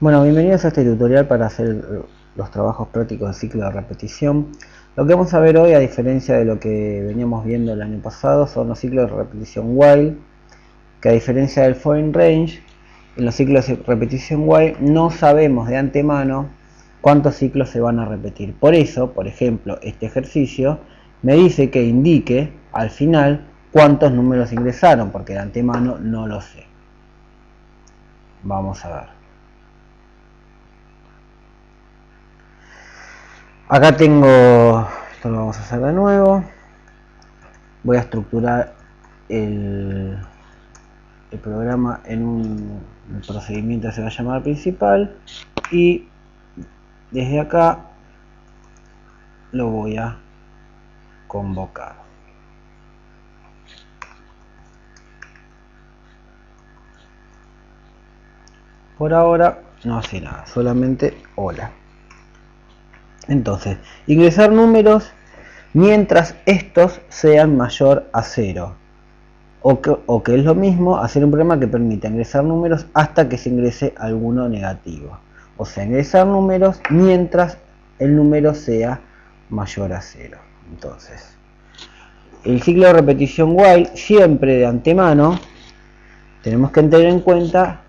Bueno, bienvenidos a este tutorial para hacer los trabajos prácticos del ciclo de repetición. Lo que vamos a ver hoy, a diferencia de lo que veníamos viendo el año pasado, son los ciclos de repetición while, que a diferencia del for in range, en los ciclos de repetición while no sabemos de antemano cuántos ciclos se van a repetir. Por eso, por ejemplo, este ejercicio me dice que indique al final cuántos números ingresaron, porque de antemano no lo sé. Vamos a ver. Acá tengo, esto lo vamos a hacer de nuevo. Voy a estructurar el programa en un procedimiento que se va a llamar principal y desde acá lo voy a convocar. Por ahora no hace nada, solamente hola. Entonces, ingresar números mientras estos sean mayor a 0. O que es lo mismo, hacer un programa que permita ingresar números hasta que se ingrese alguno negativo. O sea, ingresar números mientras el número sea mayor a 0. Entonces, el ciclo de repetición while, siempre de antemano, tenemos que tener en cuenta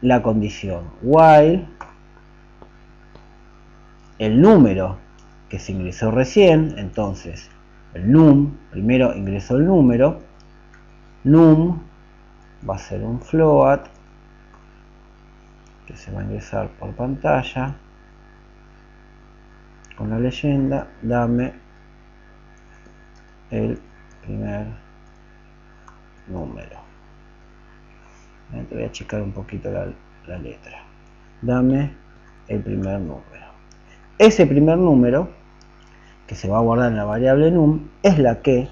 la condición while el número que se ingresó recién. Entonces el num, primero ingresó el número, num va a ser un float que se va a ingresar por pantalla con la leyenda dame el primer número. Te voy a achicar un poquito la letra. Dame el primer número. Ese primer número que se va a guardar en la variable num es la que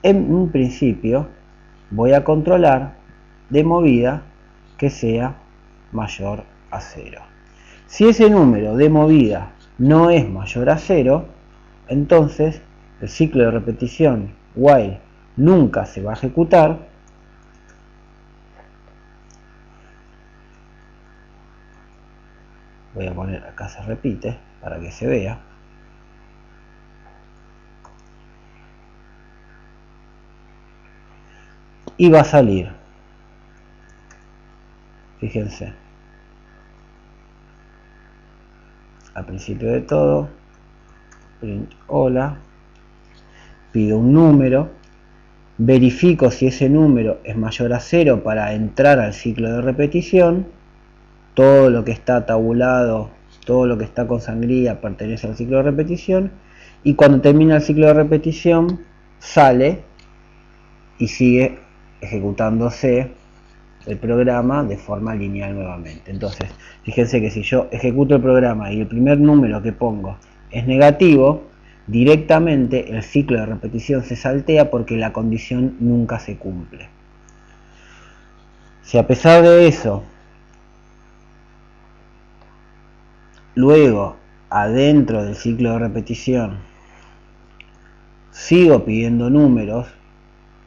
en un principio voy a controlar de movida que sea mayor a 0. Si ese número de movida no es mayor a 0, entonces el ciclo de repetición while nunca se va a ejecutar. Voy a poner acá se repite para que se vea. Y va a salir, fíjense, al principio de todo, print hola, pido un número, verifico si ese número es mayor a 0 para entrar al ciclo de repetición. Todo lo que está tabulado, todo lo que está con sangría pertenece al ciclo de repetición, y cuando termina el ciclo de repetición sale y sigue ejecutándose el programa de forma lineal nuevamente. Entonces, fíjense que si yo ejecuto el programa y el primer número que pongo es negativo, directamente el ciclo de repetición se saltea porque la condición nunca se cumple. Si a pesar de eso, luego adentro del ciclo de repetición sigo pidiendo números,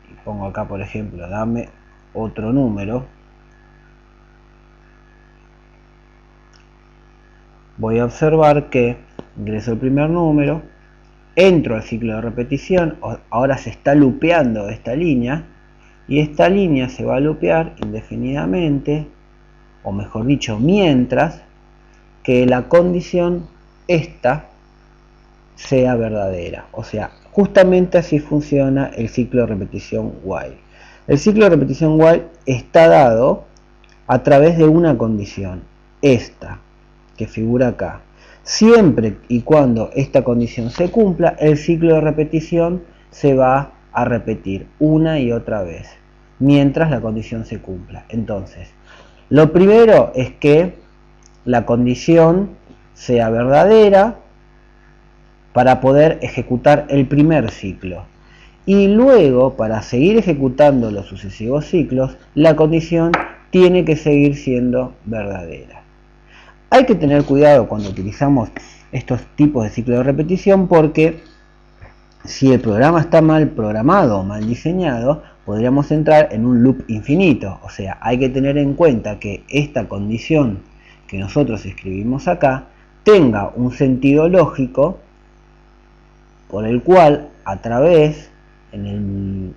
y pongo acá por ejemplo dame otro número, voy a observar que ingreso el primer número, entro al ciclo de repetición, ahora se está loopeando esta línea, y esta línea se va a loopear indefinidamente, o mejor dicho, mientras que la condición esta sea verdadera. O sea, justamente así funciona el ciclo de repetición while. El ciclo de repetición while está dado a través de una condición, esta que figura acá. Siempre y cuando esta condición se cumpla, el ciclo de repetición se va a repetir una y otra vez mientras la condición se cumpla. Entonces, lo primero es que la condición sea verdadera para poder ejecutar el primer ciclo, y luego para seguir ejecutando los sucesivos ciclos la condición tiene que seguir siendo verdadera. Hay que tener cuidado cuando utilizamos estos tipos de ciclo de repetición, porque si el programa está mal programado o mal diseñado, podríamos entrar en un loop infinito. O sea, hay que tener en cuenta que esta condición que nosotros escribimos acá tenga un sentido lógico por el cual a través que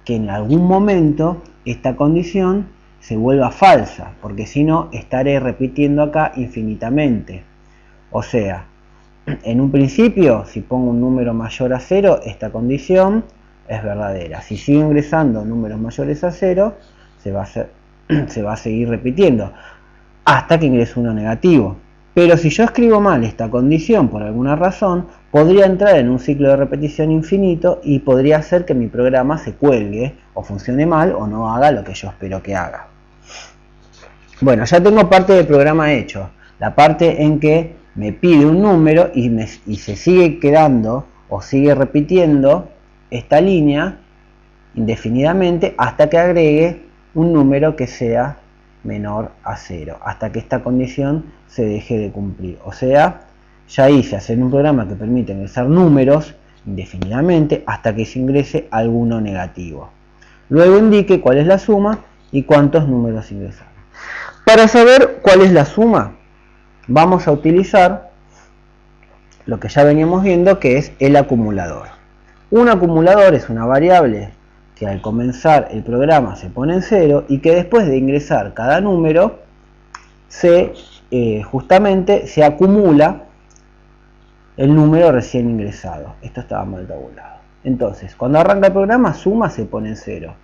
en algún momento esta condición se vuelva falsa, porque si no estaré repitiendo acá infinitamente. O sea, en un principio, si pongo un número mayor a 0, esta condición es verdadera. Si sigo ingresando números mayores a 0, se va a seguir repitiendo hasta que ingrese uno negativo. Pero si yo escribo mal esta condición por alguna razón, podría entrar en un ciclo de repetición infinito y podría hacer que mi programa se cuelgue o funcione mal o no haga lo que yo espero que haga. Bueno, ya tengo parte del programa hecho, la parte en que me pide un número y se sigue quedando o sigue repitiendo esta línea indefinidamente hasta que agregue un número que sea menor a 0, hasta que esta condición se deje de cumplir. O sea, ya hice hacer un programa que permite ingresar números indefinidamente hasta que se ingrese alguno negativo. Luego indique cuál es la suma y cuántos números ingresaron. Para saber cuál es la suma, vamos a utilizar lo que ya veníamos viendo, que es el acumulador. Un acumulador es una variable que al comenzar el programa se pone en 0 y que después de ingresar cada número justamente se acumula el número recién ingresado. Esto estaba mal tabulado. Entonces, cuando arranca el programa, suma se pone en 0.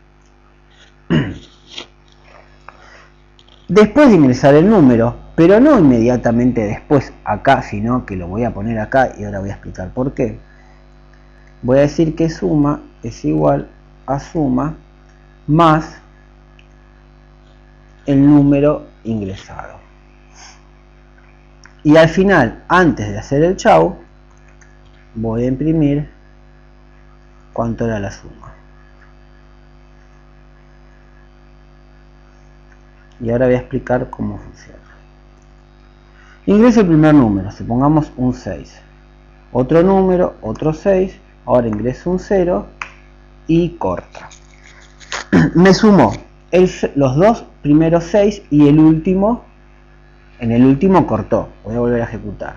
Después de ingresar el número, pero no inmediatamente después acá, sino que lo voy a poner acá y ahora voy a explicar por qué. Voy a decir que suma es igual a suma más el número ingresado. Y al final, antes de hacer el chau, voy a imprimir cuánto era la suma. Y ahora voy a explicar cómo funciona. Ingreso el primer número, supongamos un 6. Otro número, otro 6. Ahora ingreso un 0 y corta. Me sumó los dos primeros 6 y el último, en el último cortó. Voy a volver a ejecutar.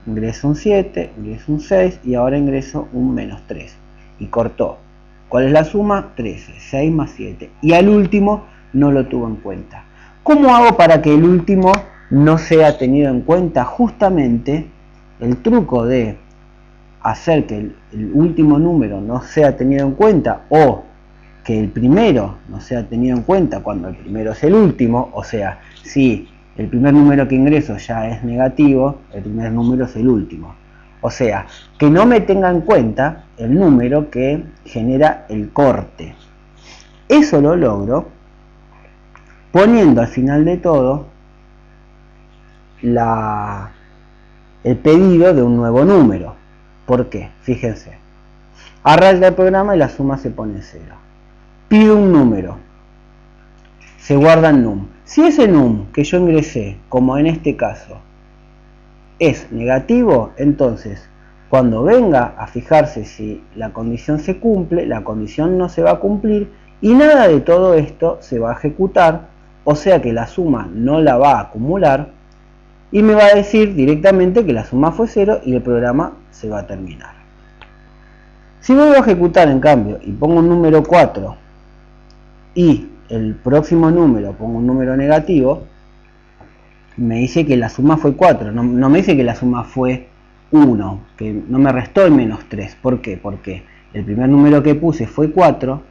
Ingreso un 7, ingreso un 6 y ahora ingreso un menos 3 y cortó. ¿Cuál es la suma? 13, 6 más 7. Y al último no lo tuvo en cuenta. ¿Cómo hago para que el último no sea tenido en cuenta? Justamente el truco de hacer que el último número no sea tenido en cuenta o que el primero no sea tenido en cuenta cuando el primero es el último, o sea, si el primer número que ingreso ya es negativo, el primer número es el último. O sea, que no me tenga en cuenta el número que genera el corte. Eso lo logro poniendo al final de todo el pedido de un nuevo número. ¿Por qué? Fíjense. Arranca el programa y la suma se pone en 0. Pido un número. Se guarda en num. Si ese num que yo ingresé, como en este caso, es negativo, entonces cuando venga a fijarse si la condición se cumple, la condición no se va a cumplir y nada de todo esto se va a ejecutar, o sea que la suma no la va a acumular y me va a decir directamente que la suma fue 0 y el programa se va a terminar. Si vuelvo a ejecutar en cambio y pongo un número 4 y el próximo número pongo un número negativo, me dice que la suma fue 4, no me dice que la suma fue 1, que no me restó el menos 3. ¿Por qué? Porque el primer número que puse fue 4,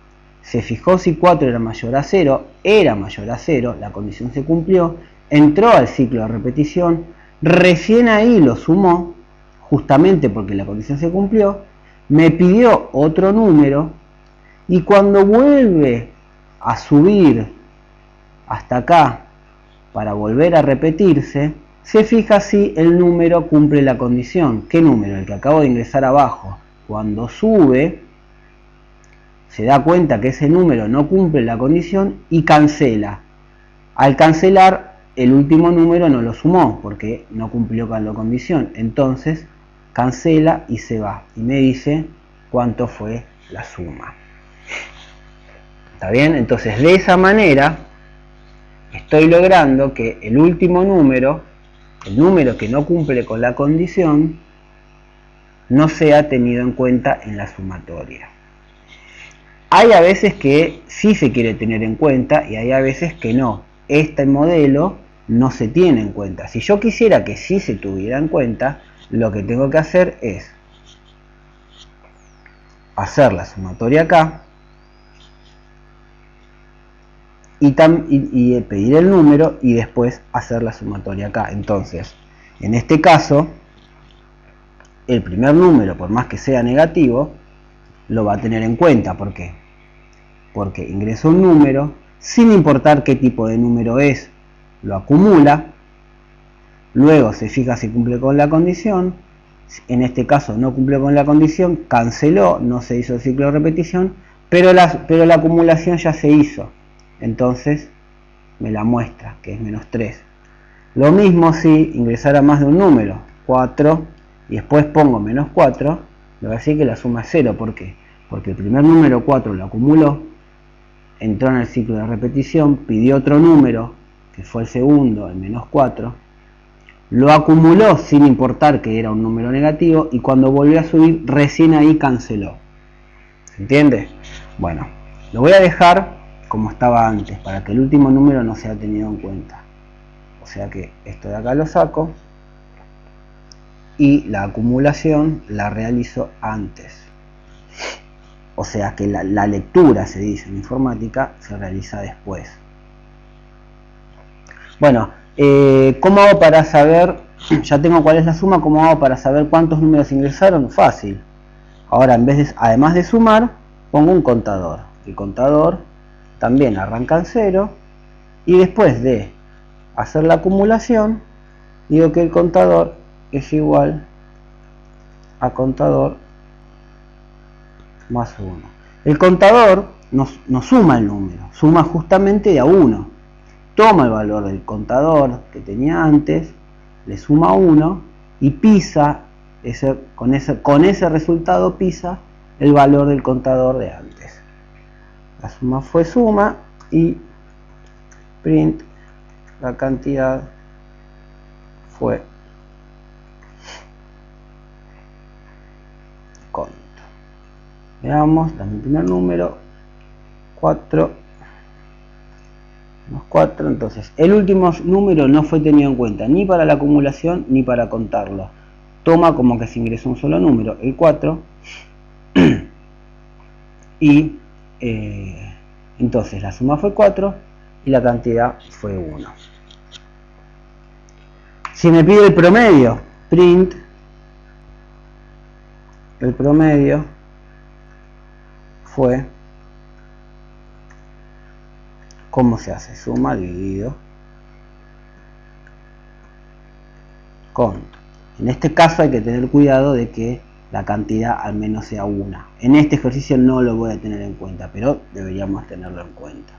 se fijó si 4 era mayor a 0, era mayor a 0, la condición se cumplió, entró al ciclo de repetición, recién ahí lo sumó, justamente porque la condición se cumplió, me pidió otro número y cuando vuelve a subir hasta acá para volver a repetirse, se fija si el número cumple la condición. ¿Qué número? El que acabo de ingresar abajo. Cuando sube, se da cuenta que ese número no cumple la condición y cancela. Al cancelar, el último número no lo sumó porque no cumplió con la condición. Entonces, cancela y se va. Y me dice cuánto fue la suma. ¿Está bien? Entonces, de esa manera, estoy logrando que el último número, el número que no cumple con la condición, no sea tenido en cuenta en la sumatoria. Hay a veces que sí se quiere tener en cuenta y hay a veces que no. Este modelo no se tiene en cuenta. Si yo quisiera que sí se tuviera en cuenta, lo que tengo que hacer es hacer la sumatoria acá y pedir el número y después hacer la sumatoria acá. Entonces, en este caso, el primer número, por más que sea negativo, lo va a tener en cuenta. ¿Por qué? Porque ingresa un número, sin importar qué tipo de número es, lo acumula, luego se fija si cumple con la condición, en este caso no cumple con la condición, canceló, no se hizo el ciclo de repetición, pero la acumulación ya se hizo, entonces me la muestra, que es menos 3. Lo mismo si ingresara más de un número, 4, y después pongo menos 4, me va a decir que la suma es 0. ¿Por qué? Porque el primer número 4 lo acumuló, entró en el ciclo de repetición, pidió otro número, que fue el segundo, el menos 4, lo acumuló sin importar que era un número negativo, y cuando volvió a subir, recién ahí canceló. ¿Se entiende? Bueno, lo voy a dejar como estaba antes, para que el último número no sea tenido en cuenta. O sea que esto de acá lo saco, y la acumulación la realizo antes. O sea que la lectura, se dice en informática, se realiza después. Bueno, ¿cómo hago para saber? Ya tengo cuál es la suma. ¿Cómo hago para saber cuántos números ingresaron? Fácil. Ahora, además de sumar, pongo un contador. El contador también arranca en 0. Y después de hacer la acumulación, digo que el contador es igual a contador más 1. El contador no suma el número, suma justamente de a 1. Toma el valor del contador que tenía antes, le suma 1 y pisa, con ese resultado pisa el valor del contador de antes. La suma fue suma y print, la cantidad fue conto. Veamos, dame el primer número, 4 más 4, entonces el último número no fue tenido en cuenta ni para la acumulación ni para contarlo. Toma como que se ingresó un solo número, el 4, y entonces la suma fue 4 y la cantidad fue 1. Si me pide el promedio, print el promedio fue, ¿cómo se hace? Suma dividido conto. En este caso hay que tener cuidado de que la cantidad al menos sea 1. En este ejercicio no lo voy a tener en cuenta, pero deberíamos tenerlo en cuenta.